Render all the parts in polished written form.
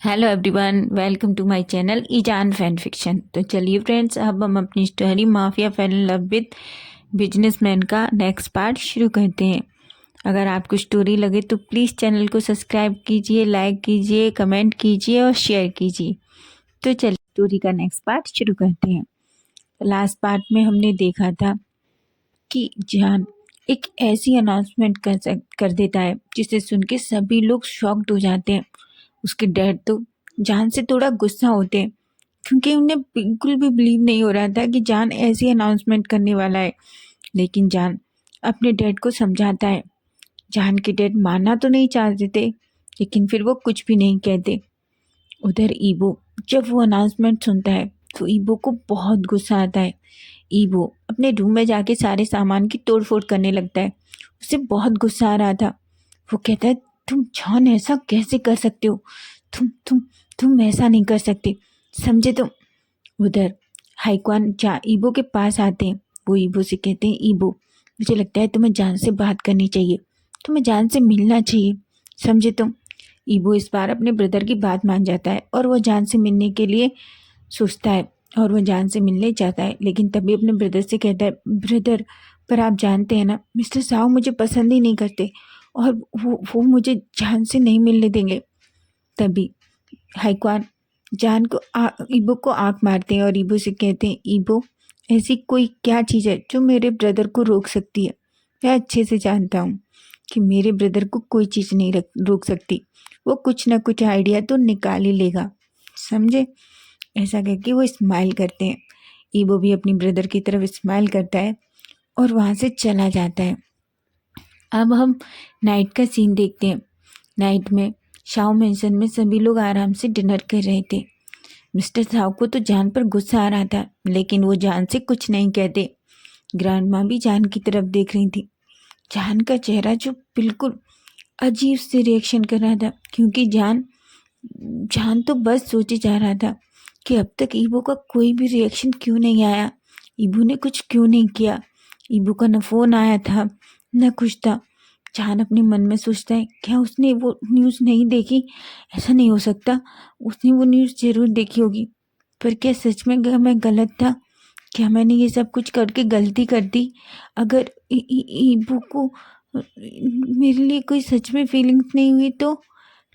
Hello everyone, welcome to my channel ईजान fan fiction. तो चलिए फ्रेंड्स, अब हम अपनी story mafia fell in love with businessman का नेक्स्ट पार्ट शुरू करते हैं। अगर आपको स्टोरी लगे तो प्लीज़ चैनल को सब्सक्राइब कीजिए, लाइक कीजिए, कमेंट कीजिए और शेयर कीजिए। तो चलिए स्टोरी का नेक्स्ट पार्ट शुरू करते हैं। लास्ट पार्ट में हमने देखा था कि जान एक ऐसी अनाउंसमेंट कर देता है जिसे सुन के सभी लोग शॉक्ड हो जाते हैं। उसके डैड तो जान से थोड़ा गुस्सा होते हैं क्योंकि उन्हें बिल्कुल भी बिलीव नहीं हो रहा था कि जान ऐसी अनाउंसमेंट करने वाला है। लेकिन जान अपने डैड को समझाता है। जान के डैड मानना तो नहीं चाहते थे, लेकिन फिर वो कुछ भी नहीं कहते। उधर ईबो जब वो अनाउंसमेंट सुनता है तो ईबो को बहुत गुस्सा आता है। ईबो अपने रूम में जाके सारे सामान की तोड़ फोड़ करने लगता है। उसे बहुत गुस्सा आ रहा था। वो कहता है, तुम जान ऐसा कैसे कर सकते हो? तुम ऐसा नहीं कर सकते, समझे तुम? उधर हाईक्वान जा ईबो के पास आते हैं। वो ईबो से कहते हैं, ईबो मुझे लगता है तुम्हें जान से बात करनी चाहिए, तुम्हें जान से मिलना चाहिए, समझे तुम? ईबो इस बार अपने ब्रदर की बात मान जाता है और वो जान से मिलने के लिए सोचता है और वो जान से मिलने जाता है। लेकिन तभी अपने ब्रदर से कहता है, ब्रदर पर आप जानते हैं ना, मिस्टर साहु मुझे पसंद ही नहीं करते और वो मुझे जान से नहीं मिलने देंगे। तभी हाईक्वान जान को ईबो को आंख मारते हैं और ईबो से कहते हैं, ईबो ऐसी कोई क्या चीज़ है जो मेरे ब्रदर को रोक सकती है? मैं अच्छे से जानता हूँ कि मेरे ब्रदर को कोई चीज़ नहीं रोक सकती। वो कुछ ना कुछ आइडिया तो निकाल ही लेगा, समझे? ऐसा कह के वो स्माइल करते हैं। ईबो भी अपनी ब्रदर की तरफ स्माइल करता है और वहाँ से चला जाता है। अब हम नाइट का सीन देखते हैं। नाइट में शाओ मेंशन में सभी लोग आराम से डिनर कर रहे थे। मिस्टर साहु को तो जान पर गुस्सा आ रहा था, लेकिन वो जान से कुछ नहीं कहते। ग्रैंड माँ भी जान की तरफ देख रही थी। जान का चेहरा जो बिल्कुल अजीब से रिएक्शन कर रहा था, क्योंकि जान जान तो बस सोचे जा रहा था कि अब तक ईबो का कोई भी रिएक्शन क्यों नहीं आया, ईबो ने कुछ क्यों नहीं किया। ईबो का न फोन आया था न कुछ था। जान अपने मन में सोचता है, क्या उसने वो न्यूज़ नहीं देखी? ऐसा नहीं हो सकता, उसने वो न्यूज़ जरूर देखी होगी। पर क्या सच में मैं गलत था? क्या मैंने ये सब कुछ करके गलती कर दी? अगर ईबो को मेरे लिए कोई सच में फीलिंग्स नहीं हुई तो?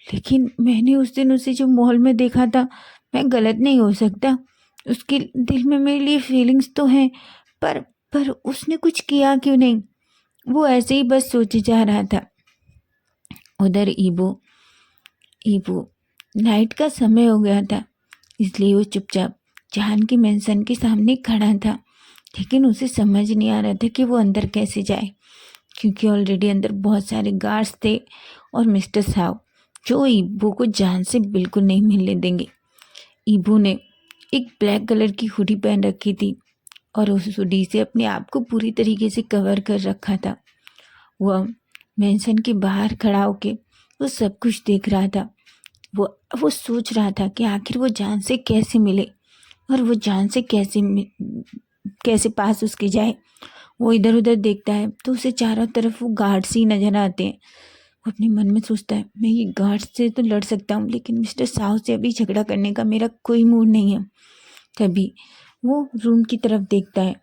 लेकिन मैंने उस दिन उसे जो मॉल में देखा था, मैं गलत नहीं हो सकता। उसके दिल में मेरे लिए फीलिंग्स तो हैं, पर पर उसने कुछ किया क्यों नहीं? वो ऐसे ही बस सोचे जा रहा था। उधर ईबो ईबो नाइट का समय हो गया था, इसलिए वो चुपचाप जान की मेंशन के सामने खड़ा था। लेकिन उसे समझ नहीं आ रहा था कि वो अंदर कैसे जाए, क्योंकि ऑलरेडी अंदर बहुत सारे गार्ड्स थे और मिस्टर साहब जो ईबो को जान से बिल्कुल नहीं मिलने देंगे। ईबो ने एक ब्लैक कलर की हुडी पहन रखी थी और उस हुडी से अपने आप को पूरी तरीके से कवर कर रखा था। वह मेंशन के बाहर खड़ा होके वो सब कुछ देख रहा था। वो सोच रहा था कि आखिर वो जान से कैसे मिले और वो जान से कैसे पास उसके जाए। वो इधर उधर देखता है तो उसे चारों तरफ वो गार्ड्स ही नजर आते हैं। वो अपने मन में सोचता है, मैं ये गार्ड्स से तो लड़ सकता हूँ, लेकिन मिस्टर साहु से अभी झगड़ा करने का मेरा कोई मूड नहीं है। तभी वो रूम की तरफ देखता है।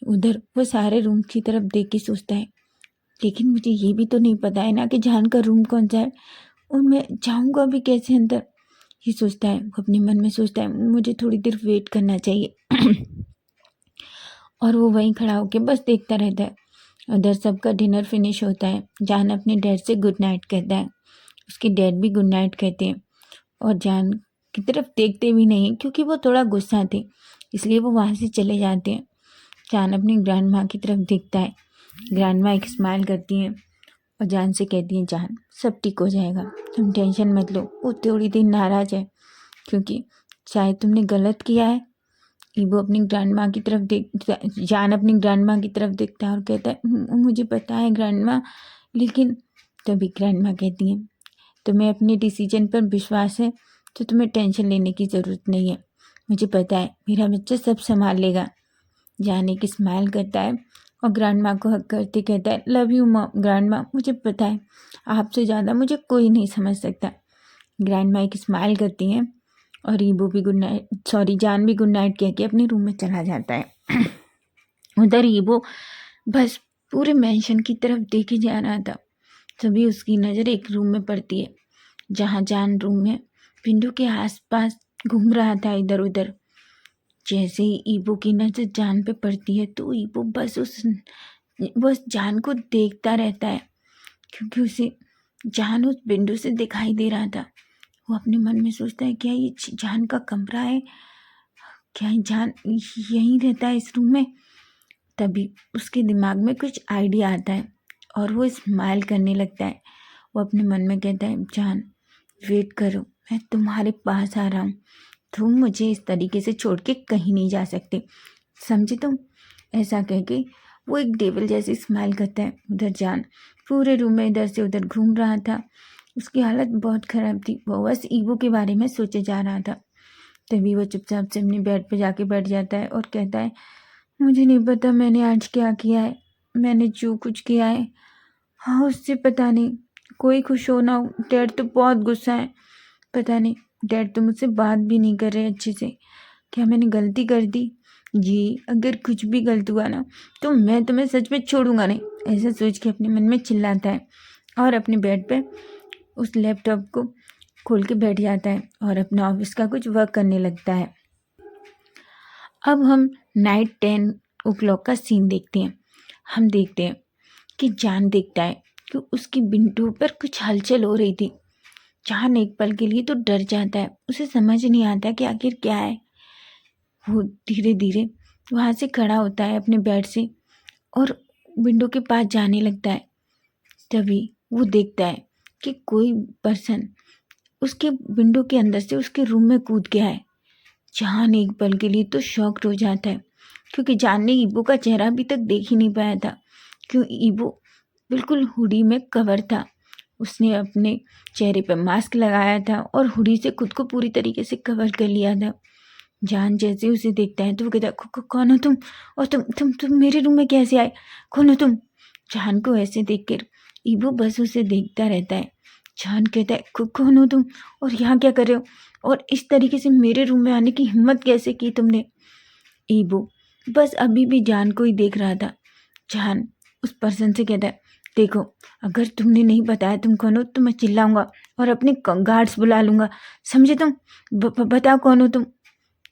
उधर वो सारे रूम की तरफ देख के सोचता है, लेकिन मुझे ये भी तो नहीं पता है ना कि जान का रूम कौन सा है और मैं जाऊंगा भी कैसे अंदर। ये सोचता है, वो अपने मन में सोचता है, मुझे थोड़ी देर वेट करना चाहिए। और वो वहीं खड़ा होकर बस देखता रहता है। उधर सबका डिनर फिनिश होता है। जान अपने डैड से गुड नाइट कहता है, उसके डैड भी गुड नाइट कहते हैं और जान की तरफ देखते भी नहीं, क्योंकि वो थोड़ा गुस्सा थे, इसलिए वो वहाँ से चले जाते हैं। जान अपनी ग्रैंड माँ की तरफ देखता है। ग्रैंड माँ एक स्माइल करती हैं और जान से कहती हैं, जान सब ठीक हो जाएगा, तुम टेंशन मत लो। वो थोड़ी देर नाराज है क्योंकि शायद तुमने गलत किया है। वो अपनी ग्रैंड माँ की तरफ जान अपनी ग्रैंड माँ की तरफ देखता है और कहता है, मुझे पता है ग्रैंड माँ, लेकिन तभी ग्रैंड माँ कहती हैं, तुम्हें अपने डिसीजन पर विश्वास है तो तुम्हें टेंशन लेने की ज़रूरत नहीं है। मुझे पता है मेरा बच्चा सब संभाल लेगा। जान एक स्माइल करता है और ग्रैंड माँ को हक करते कहता है, लव यू माँ, ग्रैंड माँ, मुझे पता है आपसे ज़्यादा मुझे कोई नहीं समझ सकता। ग्रैंड माँ एक स्माइल करती हैं और ईबो भी जान भी गुड नाइट कह के अपने रूम में चला जाता है। उधर ईबो बस पूरे मेंशन की तरफ देखे जा रहा था, तभी उसकी नज़र एक रूम में पड़ती है जहाँ जान रूम में विंडो के आसपास घूम रहा था इधर उधर। जैसे ही ईबो की नज़र जान पे पड़ती है तो ईबो बस जान को देखता रहता है, क्योंकि उसे जान उस विंडो से दिखाई दे रहा था। वो अपने मन में सोचता है क्या ये जान का कमरा है, क्या जान यहीं रहता है इस रूम में। तभी उसके दिमाग में कुछ आइडिया आता है और वो स्माइल करने लगता है। वो अपने मन में कहता है जान वेट करो, मैं तुम्हारे पास आ रहा हूँ, तुम मुझे इस तरीके से छोड़ के कहीं नहीं जा सकते, समझे तुम। ऐसा कह के वो एक डेविल जैसी स्माइल करता है। उधर जान पूरे रूम में इधर से उधर घूम रहा था, उसकी हालत बहुत ख़राब थी। वो बस ईबो के बारे में सोचे जा रहा था। तभी वो चुपचाप से अपने बेड पे जाके बैठ जाता है और कहता है मुझे नहीं पता मैंने आज क्या किया है, मैंने जो कुछ किया है हाँ उससे पता नहीं कोई खुश हो ना हो। डैड तो बहुत गुस्सा है, पता नहीं डैड तो मुझसे बात भी नहीं कर रहे अच्छे से, क्या मैंने गलती कर दी जी, अगर कुछ भी गलत हुआ ना तो मैं तुम्हें सच में छोड़ूंगा नहीं। ऐसा सोच के अपने मन में चिल्लाता है और अपने बेड पे उस लैपटॉप को खोल के बैठ जाता है और अपना ऑफिस का कुछ वर्क करने लगता है। अब हम नाइट 10 o'clock का सीन देखते हैं। हम देखते हैं कि जान देखता है कि उसकी विंडो पर कुछ हलचल हो रही थी। जान एक पल के लिए तो डर जाता है, उसे समझ नहीं आता कि आखिर क्या है। वो धीरे धीरे वहाँ से खड़ा होता है अपने बेड से और विंडो के पास जाने लगता है। तभी वो देखता है कि कोई पर्सन उसके विंडो के अंदर से उसके रूम में कूद गया है। जान एक पल के लिए तो शॉक्ड हो जाता है, क्योंकि जान ने ईबो का चेहरा अभी तक देख ही नहीं पाया था, क्यों ईबो बिल्कुल हुडी में कवर था। उसने अपने चेहरे पर मास्क लगाया था और हुडी से खुद को पूरी तरीके से कवर कर लिया था। जान जैसे उसे देखता है तो वो कहता है कौन हो तुम, और तुम मेरे रूम में कैसे आए, कौन हो तुम। जान को ऐसे देखकर ईबो बस उसे देखता रहता है। जान कहता है कौन हो तुम और यहाँ क्या कर रहे हो, और इस तरीके से मेरे रूम में आने की हिम्मत कैसे की तुमने। ईबो बस अभी भी जान को ही देख रहा था। जान उस पर्सन से कहता है देखो, अगर तुमने नहीं बताया तुम कौन हो तो मैं चिल्लाऊंगा और अपने गार्ड्स बुला लूंगा, समझे तुम। बताओ कौन हो तुम।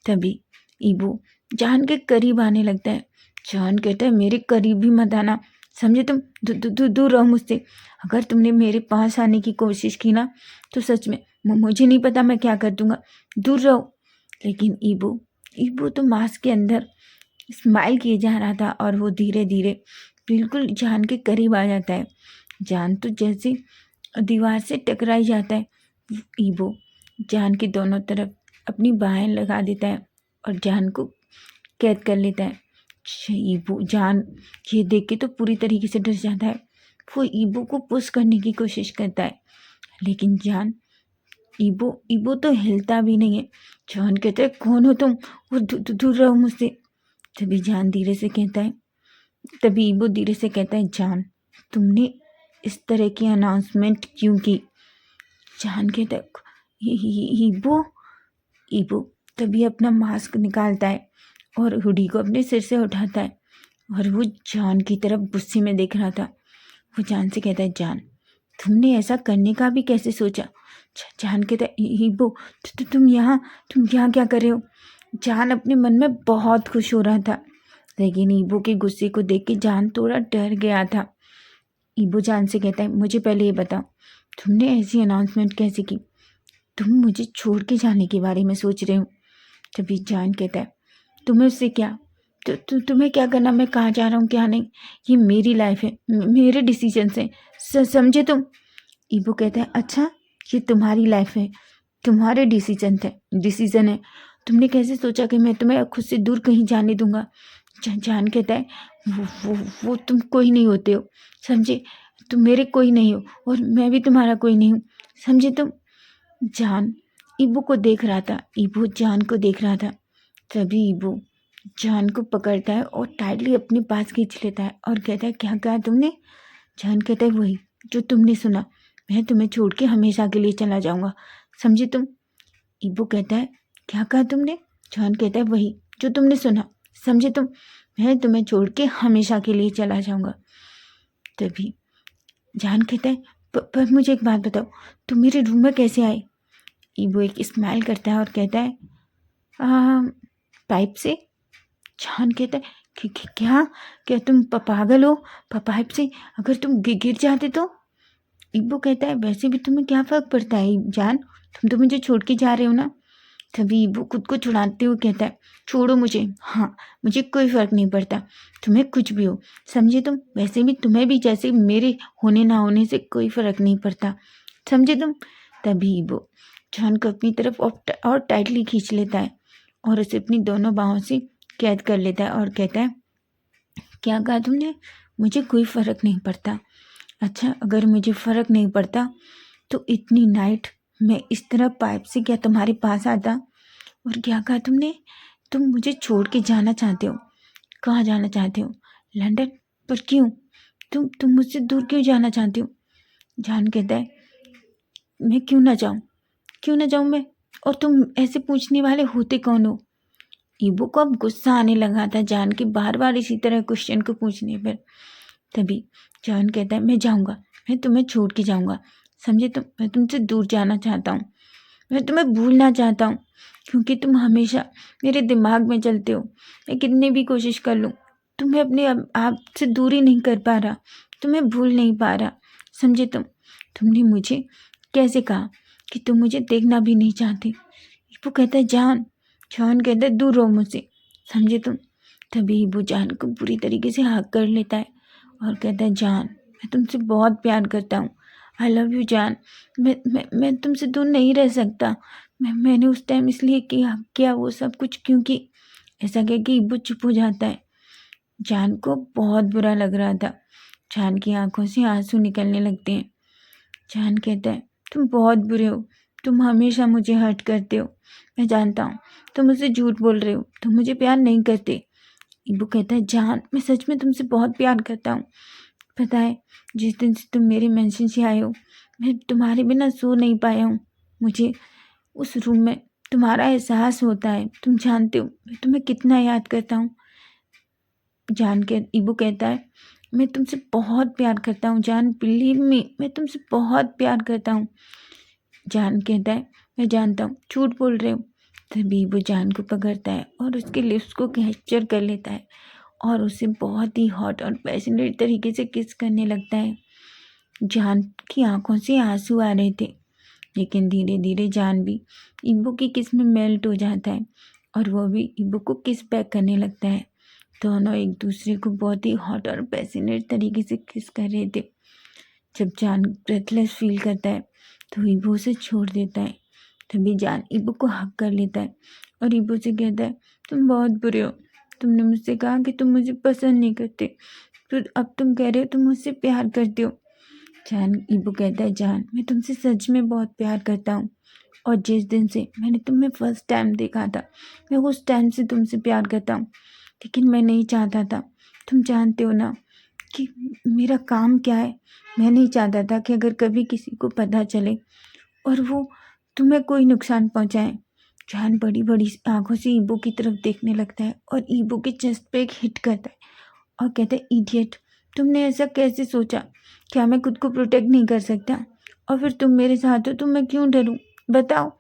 तभी ईबो जान के करीब आने लगता है। जान कहता है मेरे करीब भी मत आना, समझे तुम, दूर रहो मुझसे। अगर तुमने मेरे पास आने की कोशिश की ना तो सच में मुझे नहीं पता मैं क्या कर दूंगा, दूर रहो। लेकिन ईबो तो मास्क के अंदर स्माइल किए जा रहा था और वो धीरे धीरे बिल्कुल जान के करीब आ जाता है। जान तो जैसे दीवार से टकराई जाता है। ईबो जान के दोनों तरफ अपनी बाहें लगा देता है और जान को कैद कर लेता है। ईबो जान ये देख के तो पूरी तरीके से डर जाता है। वो ईबो को पुश करने की कोशिश करता है, लेकिन जान ईबो तो हिलता भी नहीं है। जान कहता है कौन हो तुम और दूर रहो मुझसे। तभी ईबो धीरे से कहता है जान तुमने इस तरह की अनाउंसमेंट क्यों की। जान कहता है ईबो तभी अपना मास्क निकालता है और हुडी को अपने सिर से उठाता है और वो जान की तरफ गुस्से में देख रहा था। वो जान से कहता है जान तुमने ऐसा करने का भी कैसे सोचा। जान कहता है ईबो तुम यहाँ क्या कर रहे हो। जान अपने मन में बहुत खुश हो रहा था, लेकिन ईबो के गुस्से को देख के जान थोड़ा डर गया था। ईबो जान से कहता है मुझे पहले ये बताओ तुमने ऐसी अनाउंसमेंट कैसे की, तुम मुझे छोड़ के जाने के बारे में सोच रहे हो। तभी जान कहता है तुम्हें उससे क्या, तुम्हें क्या करना, मैं कहाँ जा रहा हूँ क्या नहीं, ये मेरी लाइफ है, मेरे डिसीजन है, समझे तुम। ईबो कहता है अच्छा ये तुम्हारी लाइफ है, तुम्हारे डिसीजन है, तुमने कैसे सोचा कि मैं तुम्हें खुद से दूर कहीं जाने दूंगा। जान कहता है वो तुम कोई नहीं होते हो, समझे, तुम मेरे कोई नहीं हो और मैं भी तुम्हारा कोई नहीं हूँ, समझे तुम। जान ईबो को देख रहा था, ईबो जान को देख रहा था। तभी ईबो जान को पकड़ता है और टाइटली अपने पास खींच लेता है और कहता है क्या कहा तुमने। जान कहता है वही जो तुमने सुना, मैं तुम्हें छोड़ के हमेशा के लिए चला जाऊंगा, समझे तुम? ईबू कहता है क्या कहा तुमने? जान कहता है वही जो तुमने सुना। समझे तुम? मैं तुम्हें छोड़ के हमेशा के लिए चला जाऊंगा। तभी जान कहता है पर मुझे एक बात बताओ, तुम मेरे रूम में कैसे आए? ईबू एक स्माइल करता है और कहता है पाइप से। जान कहता है क्या क्या तुम पागल हो? पाइप से? अगर तुम गिर जाते तो? ईबू कहता है वैसे भी तुम्हें क्या फ़र्क पड़ता है जान, तुम तो मुझे छोड़ के जा रहे हो ना। तभी ईबू खुद को छुड़ाते हुए कहता है छोड़ो मुझे, हाँ मुझे कोई फ़र्क नहीं पड़ता, तुम्हें कुछ भी हो। समझे तुम? वैसे भी तुम्हें भी जैसे मेरे होने ना होने से कोई फ़र्क नहीं पड़ता। समझे तुम? तभी ईबू जान को अपनी तरफ और टाइटली खींच लेता है और उसे अपनी दोनों बाहों से कैद कर लेता है और कहता है क्या कहा तुमने? मुझे कोई फ़र्क नहीं पड़ता। अच्छा अगर मुझे फ़र्क नहीं पड़ता तो इतनी नाइट मैं इस तरह पाइप से क्या तुम्हारे पास आता? और क्या कहा तुमने? तुम मुझे छोड़ के जाना चाहते हो? कहाँ जाना चाहते हो? लंदन? पर क्यों? तुम मुझसे दूर क्यों जाना चाहते हो? जान कहता है मैं क्यों ना जाऊँ मैं? और तुम ऐसे पूछने वाले होते कौन हो? ईबू को अब गुस्सा आने लगा था जान के बार बार इसी तरह क्वेश्चन को पूछने पर। तभी जान कहता है मैं जाऊँगा, मैं तुम्हें छोड़ के जाऊँगा। समझे तुम? मैं तुमसे दूर जाना चाहता हूँ, मैं तुम्हें भूलना चाहता हूँ, क्योंकि तुम हमेशा मेरे दिमाग में चलते हो। मैं कितनी भी कोशिश कर लूँ तुम्हें अपने आप से दूरी नहीं कर पा रहा, तुम्हें भूल नहीं पा रहा। समझे तुम? तुमने मुझे कैसे कहा कि तुम मुझे देखना भी नहीं चाहते? वो कहता है जान कहता है दूर रहो मुझसे। समझे तुम? तभी वो जान को पूरी तरीके से हक कर लेता है और कहता है जान मैं तुमसे बहुत प्यार करता हूँ, आई लव यू जान। मैं तुमसे दूर नहीं रह सकता। मैंने उस टाइम इसलिए किया वो सब कुछ क्योंकि ऐसा कह के वो चुप हो जाता है। जान को बहुत बुरा लग रहा था, जान की आंखों से आंसू निकलने लगते हैं। जान कहता है तुम बहुत बुरे हो, तुम हमेशा मुझे हर्ट करते हो। मैं जानता हूँ तुम मुझसे झूठ बोल रहे हो, तुम मुझे प्यार नहीं करते। इबू कहता है जान मैं सच में तुमसे बहुत प्यार करता हूँ। पता है जिस दिन से तुम मेरे मेंशन से आए हो मैं तुम्हारे बिना सो नहीं पाया हूँ। मुझे उस रूम में तुम्हारा एहसास होता है, तुम जानते हो मैं तुम्हें कितना याद करता हूँ। जान के इबू कहता है मैं तुमसे बहुत प्यार करता हूँ जान, बिलीव मी मैं तुमसे बहुत प्यार करता हूँ। जान कहता है मैं जानता हूँ झूठ बोल रहे हो। तभी वो जान को पकड़ता है और उसके लिप्स को कैप्चर कर लेता है और उसे बहुत ही हॉट और पैशनेट तरीके से किस करने लगता है। जान की आंखों से आंसू आ रहे थे, लेकिन धीरे धीरे जान भी इब्बू की किस में मेल्ट हो जाता है और वो भी इब्बू को किस बैक करने लगता है। दोनों एक दूसरे को बहुत ही हॉट और पैशनेट तरीके से किस कर रहे थे। जब जान ब्रेथलेस फील करता है तो इब्बू उसे छोड़ देता है। तभी जान इब्बू को हक कर लेता है और इब्बू से कहता है तुम बहुत बुरे हो, तुमने मुझसे कहा कि तुम मुझे पसंद नहीं करते, तो अब तुम कह रहे हो तुम मुझसे प्यार करते हो। जान इब्बू कहता है जान मैं तुमसे सच में बहुत प्यार करता हूँ और जिस दिन से मैंने तुम्हें फर्स्ट टाइम देखा था मैं उस टाइम से तुमसे प्यार करता हूँ, लेकिन मैं नहीं चाहता था। तुम जानते हो ना कि मेरा काम क्या है। मैं नहीं चाहता था कि अगर कभी किसी को पता चले और वो तुम्हें कोई नुकसान पहुंचाए। जान बड़ी बड़ी आंखों से ईबू की तरफ देखने लगता है और ईबू के चेस्ट पे एक हिट करता है और कहता है इडियट, तुमने ऐसा कैसे सोचा? क्या मैं खुद को प्रोटेक्ट नहीं कर सकता? और फिर तुम मेरे साथ हो तो मैं क्यों डरूं? बताओ।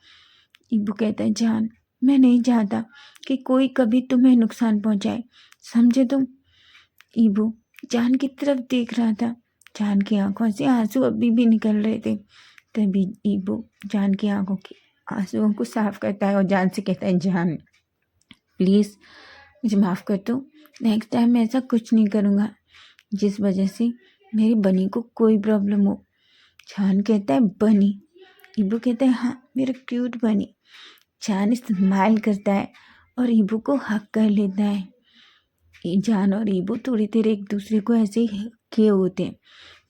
ईबू कहता है जान मैं नहीं चाहता कि कोई कभी तुम्हें नुकसान पहुंचाए। समझे तुम? ईबू जान की तरफ देख रहा था, जान की आंखों से आंसू अभी भी निकल रहे थे। तभी ईबू जान की आंखों की आंसुओं को साफ करता है और जान से कहता है जान प्लीज़ मुझे माफ़ कर दो, नेक्स्ट टाइम मैं ऐसा कुछ नहीं करूँगा जिस वजह से मेरी बनी को कोई प्रॉब्लम हो। जान कहता है बनी? ईबू कहता है हाँ मेरा क्यूट बनी। जान स्माइल करता है और ईबू को हक कर लेता है। जान और ईबू थोड़ी देर एक दूसरे को ऐसे ही किए होते हैं।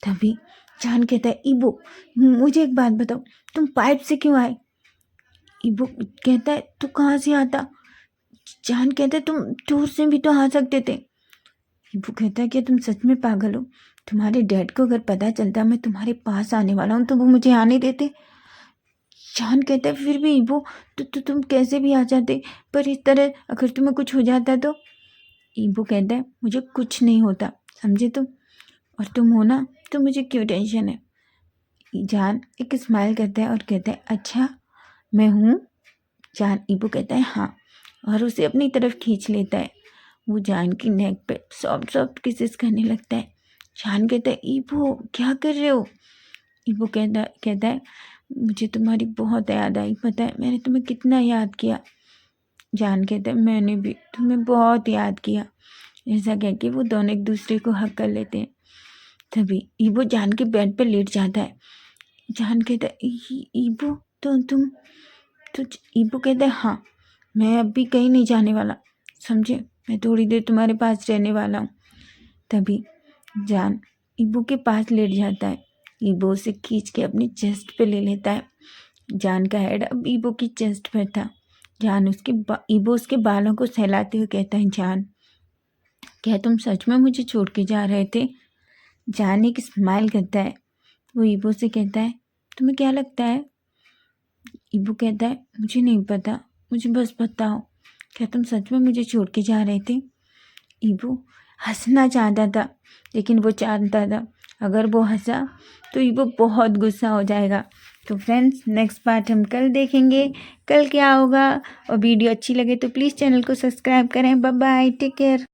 तभी जान कहता है ईबू मुझे एक बात बताओ, तुम पाइप से क्यों आए? ईबू कहता है तू कहाँ से आता? जान कहता है तुम दूर से भी तो आ सकते थे। ईबू कहता है क्या तुम सच में पागल हो? तुम्हारे डैड को अगर पता चलता मैं तुम्हारे पास आने वाला हूँ तो वो मुझे आने देते? जान कहता है फिर भी ईबो तो तुम कैसे भी आ जाते, पर इस तरह अगर तुम्हें कुछ हो जाता तो। ईबो कहता है मुझे कुछ नहीं होता, समझे तुम, और तुम हो ना तो मुझे क्यों टेंशन है। जान एक स्माइल करता है और कहता है अच्छा मैं हूँ। जान ईबो कहता है हाँ, और उसे अपनी तरफ खींच लेता है। वो जान की नेक पे सॉफ्ट सॉफ्ट किसेस करने लगता है। जान कहता है ईबो क्या कर रहे हो। ईबो कहता है मुझे तुम्हारी बहुत याद आई, पता है मैंने तुम्हें कितना याद किया। जान कहता है मैंने भी तुम्हें बहुत याद किया। ऐसा कह के वो दोनों एक दूसरे को हक कर लेते हैं। तभी ईबो जान के बेड पर लेट जाता है। जान कहता है ईबो तो तुम तो ईबो कहता है हाँ मैं अब भी कहीं नहीं जाने वाला, समझे, मैं थोड़ी देर तुम्हारे पास रहने वाला हूँ। तभी जान ईबो के पास लेट जाता है। ईबो उसे खींच के अपनी चेस्ट पे ले लेता है। जान का हेड अब ईबो की चेस्ट पर था। जान ईबो उसके बालों को सहलाते हुए कहता है जान क्या तुम सच में मुझे छोड़ के जा रहे थे। जान एक स्माइल करता है। वो ईबो से कहता है तुम्हें क्या लगता है। ईबो कहता है मुझे नहीं पता, मुझे बस बताओ क्या तुम सच में मुझे छोड़ के जा रहे थे। ईबो हंसना चाहता था, लेकिन वो जानता था अगर वो हंसा तो ईबो बहुत गुस्सा हो जाएगा। तो फ्रेंड्स नेक्स्ट पार्ट हम कल देखेंगे, कल क्या होगा। और वीडियो अच्छी लगे तो प्लीज़ चैनल को सब्सक्राइब करें। Bye bye, take care.